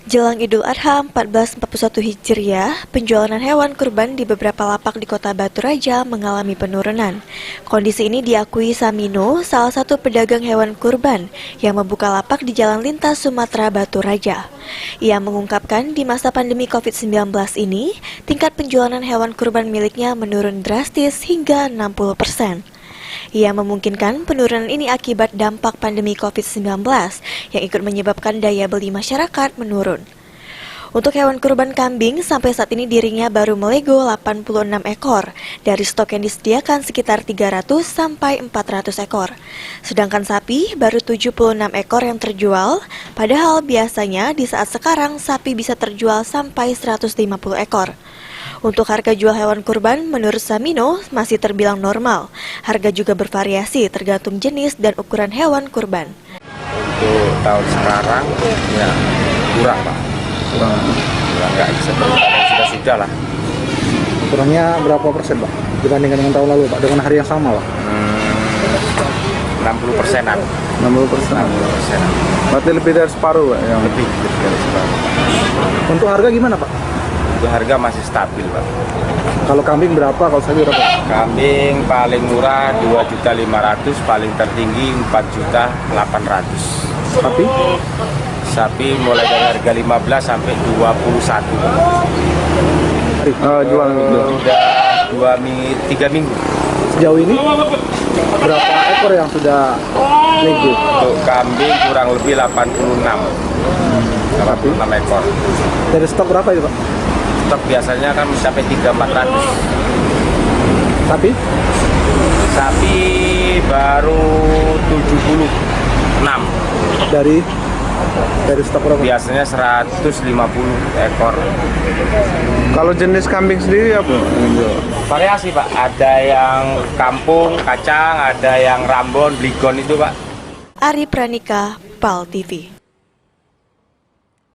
Jelang Idul Adha 1441 Hijriah, penjualan hewan kurban di beberapa lapak di Kota Batu Raja mengalami penurunan. Kondisi ini diakui Samino, salah satu pedagang hewan kurban yang membuka lapak di Jalan Lintas Sumatera Batu Raja. Ia mengungkapkan di masa pandemi COVID-19 ini, tingkat penjualan hewan kurban miliknya menurun drastis hingga 60%. Ia memungkinkan penurunan ini akibat dampak pandemi COVID-19 yang ikut menyebabkan daya beli masyarakat menurun. Untuk hewan kurban kambing, sampai saat ini dirinya baru melego 86 ekor dari stok yang disediakan sekitar 300 sampai 400 ekor. Sedangkan sapi baru 76 ekor yang terjual, padahal biasanya di saat sekarang sapi bisa terjual sampai 150 ekor. Untuk harga jual hewan kurban, menurut Samino masih terbilang normal. Harga juga bervariasi tergantung jenis dan ukuran hewan kurban. Untuk tahun sekarang, ya kurang Pak. Kurang nggak bisa sudah lah. Kurangnya berapa persen Pak? Dibandingkan dengan tahun lalu Pak, dengan hari yang sama Pak? 60%-an. 60%. Berarti lebih dari separuh Pak? Yang Lebih dari separuh. Untuk harga gimana Pak? Untuk harga masih stabil Pak. Kalau kambing berapa, kalau sapi berapa? Kambing paling murah 2.500.000, paling tertinggi 4.800.000. Sapi? Sapi mulai dari harga 15 sampai 21. Jual Udah 3 minggu. Sejauh ini berapa ekor yang sudah nego? Untuk kambing kurang lebih 86 ekor. Dari stok berapa itu Pak? Stok biasanya kan mencapai 300-400. Sapi? Sapi baru 76. Dari stok berapa? Biasanya 150 ekor. Kalau jenis kambing sendiri apa? Variasi Pak, ada yang kampung, kacang, ada yang Rambon, Bligon itu Pak. Ari Pranika, PAL TV.